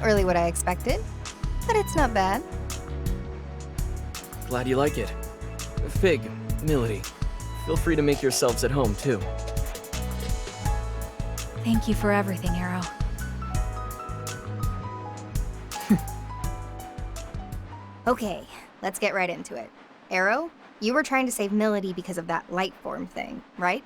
really what I expected, but it's not bad. Glad you like it. Fig, Milady, feel free to make yourselves at home, too. Thank you for everything, Arrow. Okay, let's get right into it. Arrow, you were trying to save Milady because of that light form thing, right?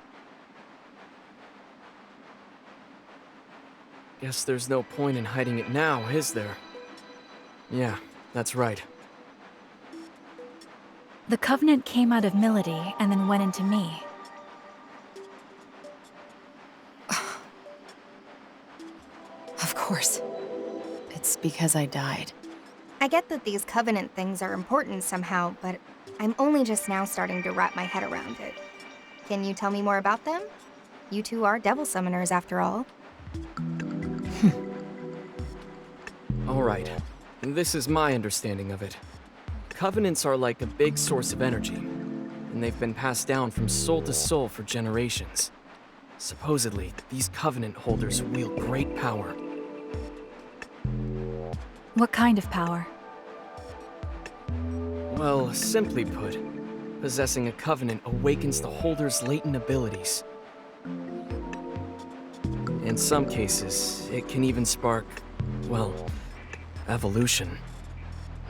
Guess there's no point in hiding it now, is there? Yeah, that's right. The Covenant came out of Milady and then went into me. Of course. It's because I died. I get that these Covenant things are important somehow, but I'm only just now starting to wrap my head around it. Can you tell me more about them? You two are devil summoners, after all. Alright, this is my understanding of it. Covenants are like a big source of energy, and they've been passed down from soul to soul for generations. Supposedly, these Covenant holders wield great power. What kind of power? Well, simply put, possessing a Covenant awakens the holder's latent abilities. In some cases, it can even spark, well, evolution.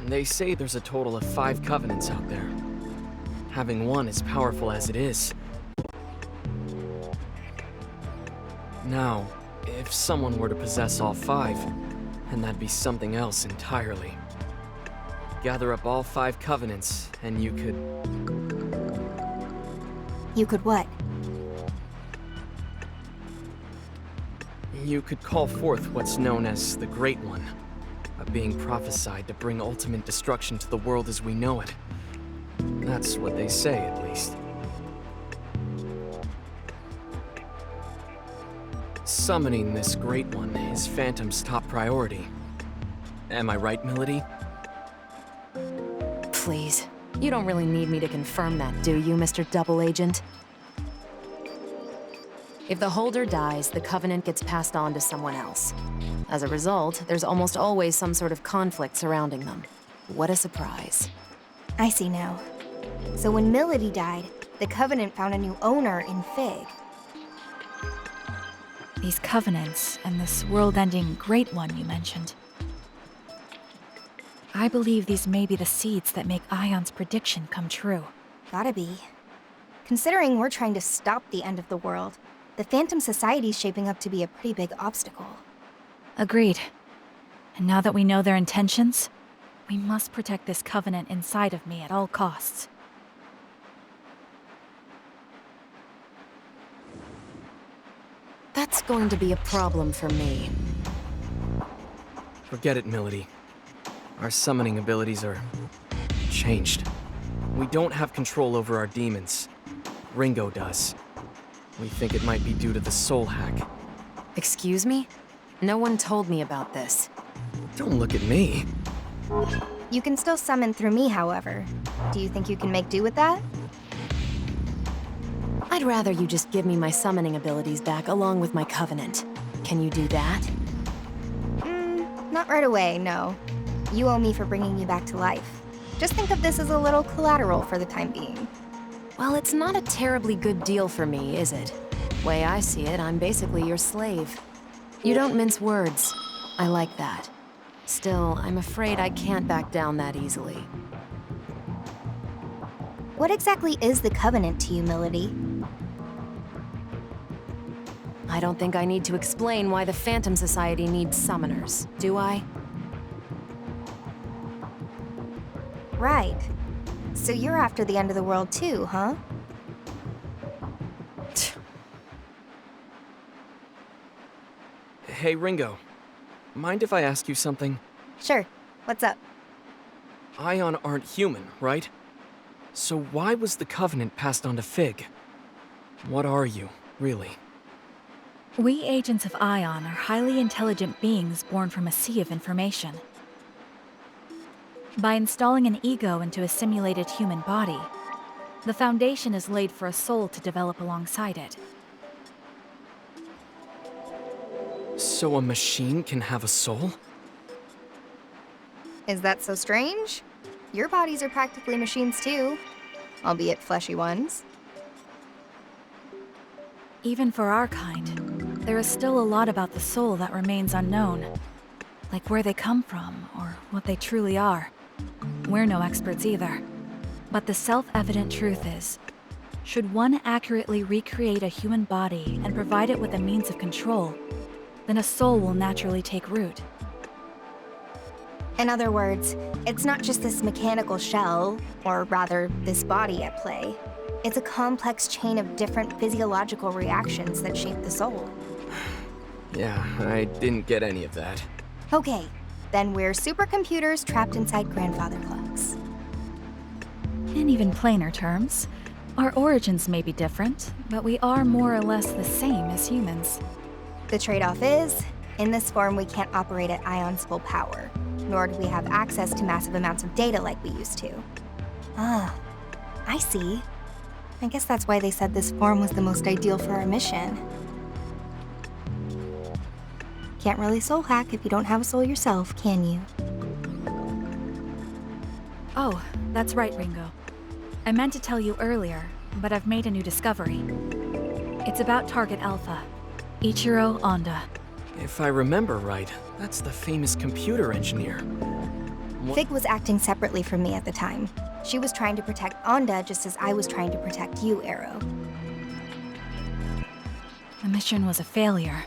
They say there's a total of 5 Covenants out there. Having one as powerful as it is. Now, if someone were to possess all 5, then that'd be something else entirely. Gather up all 5 Covenants, and you could... You could what? You could call forth what's known as the Great One, a being prophesied to bring ultimate destruction to the world as we know it. That's what they say, at least. Summoning this Great One is Phantom's top priority. Am I right, Milady? Please. You don't really need me to confirm that, do you, Mr. Double Agent? If the holder dies, the Covenant gets passed on to someone else. As a result, there's almost always some sort of conflict surrounding them. What a surprise. I see now. So when Milady died, the Covenant found a new owner in Fig. These Covenants and this world-ending Great One you mentioned. I believe these may be the seeds that make Ion's prediction come true. Gotta be. Considering we're trying to stop the end of the world, the Phantom Society's shaping up to be a pretty big obstacle. Agreed. And now that we know their intentions, we must protect this Covenant inside of me at all costs. That's going to be a problem for me. Forget it, Milady. Our summoning abilities are... changed. We don't have control over our demons. Ringo does. We think it might be due to the soul hack. Excuse me? No one told me about this. Don't look at me. You can still summon through me, however. Do you think you can make do with that? I'd rather you just give me my summoning abilities back along with my Covenant. Can you do that? Not right away, no. You owe me for bringing you back to life. Just think of this as a little collateral for the time being. Well, it's not a terribly good deal for me, is it? Way I see it, I'm basically your slave. You don't mince words. I like that. Still, I'm afraid I can't back down that easily. What exactly is the Covenant to you, Milady? I don't think I need to explain why the Phantom Society needs summoners, do I? Right. So you're after the end of the world too, huh? Hey, Ringo. Mind if I ask you something? Sure. What's up? Ion aren't human, right? So why was the Covenant passed on to Fig? What are you, really? We agents of Ion are highly intelligent beings born from a sea of information. By installing an ego into a simulated human body, the foundation is laid for a soul to develop alongside it. So a machine can have a soul? Is that so strange? Your bodies are practically machines too, albeit fleshy ones. Even for our kind, there is still a lot about the soul that remains unknown. Like where they come from, or what they truly are. We're no experts either. But the self-evident truth is, should one accurately recreate a human body and provide it with a means of control, then a soul will naturally take root. In other words, it's not just this mechanical shell, or rather, this body at play. It's a complex chain of different physiological reactions that shape the soul. Yeah, I didn't get any of that. Okay, then we're supercomputers trapped inside grandfather clocks. In even plainer terms, our origins may be different, but we are more or less the same as humans. The trade-off is, in this form we can't operate at Ion's full power, nor do we have access to massive amounts of data like we used to. Ah, I see. I guess that's why they said this form was the most ideal for our mission. Can't really soul hack if you don't have a soul yourself, can you? Oh, that's right, Ringo. I meant to tell you earlier, but I've made a new discovery. It's about Target Alpha, Ichiro Onda. If I remember right, that's the famous computer engineer. Fig was acting separately from me at the time. She was trying to protect Onda just as I was trying to protect you, Arrow. The mission was a failure,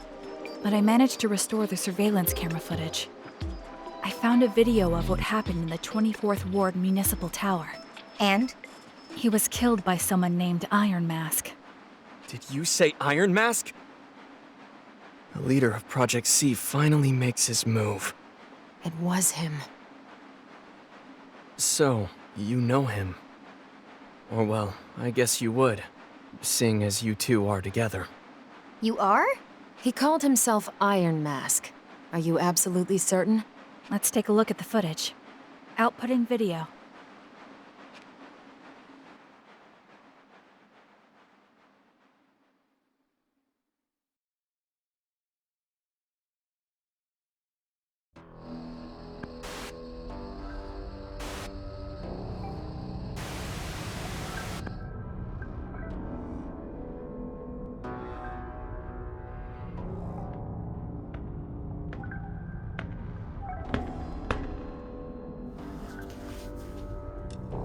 but I managed to restore the surveillance camera footage. I found a video of what happened in the 24th Ward Municipal Tower. And? He was killed by someone named Iron Mask. Did you say Iron Mask? The leader of Project C finally makes his move. It was him. So, you know him. Or well, I guess you would, seeing as you two are together. You are? He called himself Iron Mask. Are you absolutely certain? Let's take a look at the footage. Outputting video.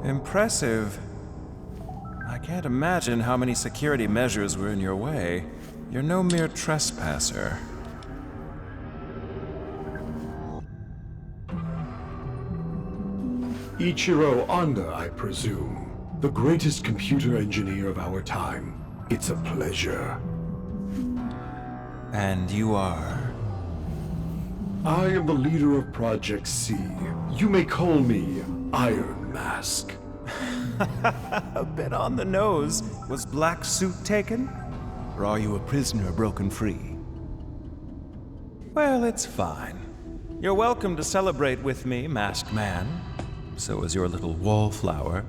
Impressive. I can't imagine how many security measures were in your way. You're no mere trespasser. Ichiro Onda, I presume. The greatest computer engineer of our time. It's a pleasure. And you are? I am the leader of Project C. You may call me Iron Mask. A bit on the nose. Was Black Suit taken? Or are you a prisoner broken free? Well, it's fine. You're welcome to celebrate with me, Masked Man. So is your little wallflower.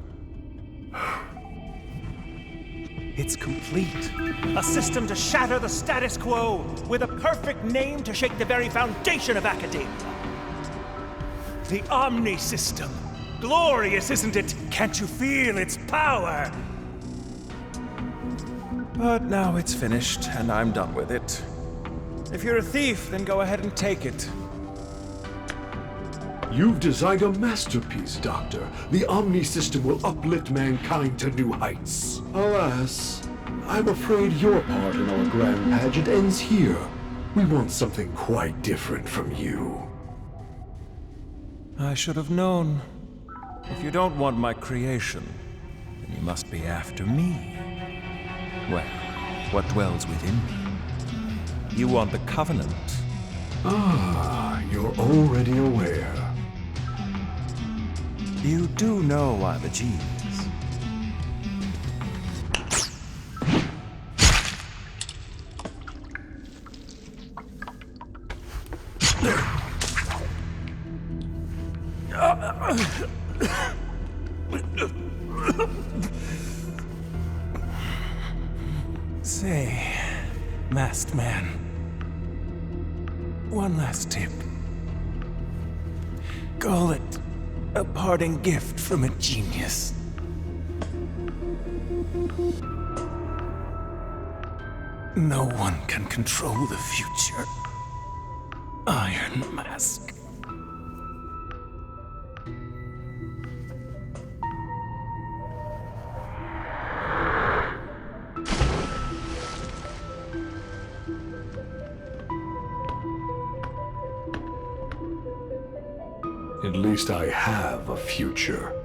It's complete. A system to shatter the status quo, with a perfect name to shake the very foundation of academia. The Omni System. Glorious, isn't it? Can't you feel its power? But now it's finished, and I'm done with it. If you're a thief, then go ahead and take it. You've designed a masterpiece, Doctor. The Omni System will uplift mankind to new heights. Alas, I'm afraid your part in our grand pageant ends here. We want something quite different from you. I should have known. If you don't want my creation, then you must be after me. Well, what dwells within me? You want the Covenant. Ah, you're already aware. You do know I'm a genius. Say, Masked Man, one last tip. call it a parting gift from a genius. No one can control the future. Iron Mask. At least I have a future.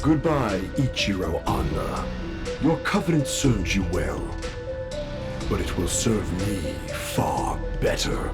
Goodbye, Ichiro Onda. Your covenant served you well, but it will serve me far better.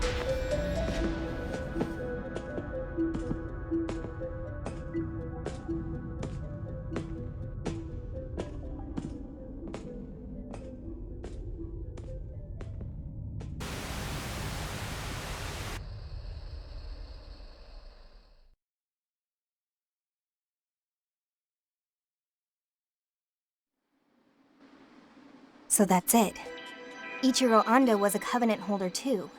So that's it. Ichiro Onda was a Covenant holder too.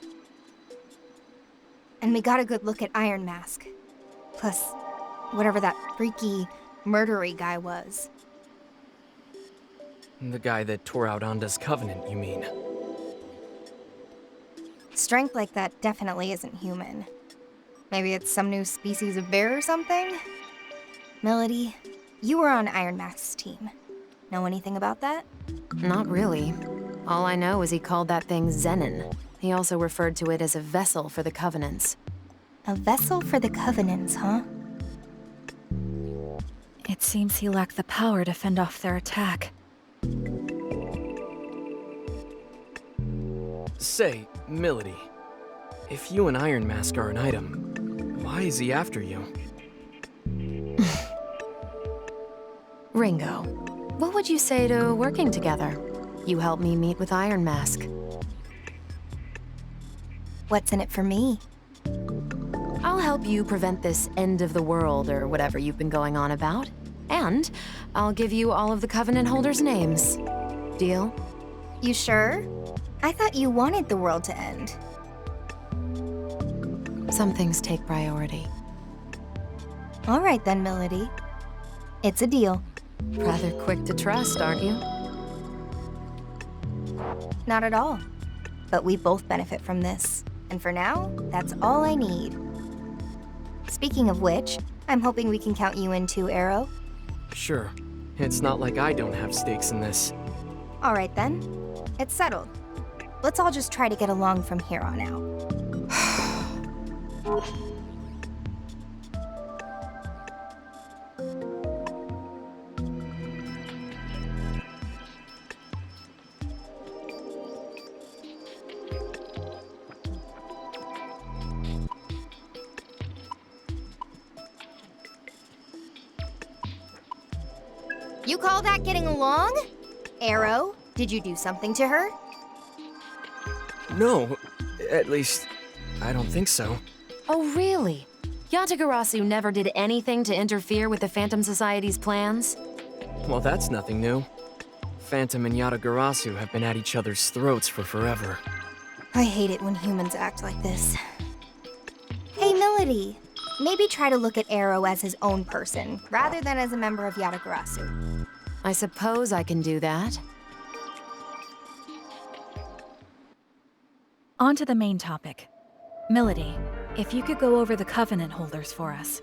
And we got a good look at Iron Mask. Plus, whatever that freaky, murdery guy was. The guy that tore out Onda's covenant, you mean? Strength like that definitely isn't human. Maybe it's some new species of bear or something? Melody, you were on Iron Mask's team. Know anything about that? Not really. All I know is he called that thing Zenon. He also referred to it as a vessel for the Covenants. A vessel for the Covenants, huh? It seems he lacked the power to fend off their attack. Say, Milady, if you and Iron Mask are an item, why is he after you? Ringo, what would you say to working together? You help me meet with Iron Mask. What's in it for me? I'll help you prevent this end of the world or whatever you've been going on about. And I'll give you all of the Covenant holders' names. Deal? You sure? I thought you wanted the world to end. Some things take priority. All right then, Melody. It's a deal. Rather quick to trust, aren't you? Not at all. But we both benefit from this. And for now, that's all I need. Speaking of which, I'm hoping we can count you in too, Arrow. Sure. It's not like I don't have stakes in this. All right then. It's settled. Let's all just try to get along from here on out. You call that getting along? Arrow, did you do something to her? No, at least, I don't think so. Oh, really? Yatagarasu never did anything to interfere with the Phantom Society's plans? Well, that's nothing new. Phantom and Yatagarasu have been at each other's throats for forever. I hate it when humans act like this. Hey, Melody. Maybe try to look at Arrow as his own person, rather than as a member of Yatagarasu. I suppose I can do that. On to the main topic. Melody, if you could go over the Covenant holders for us,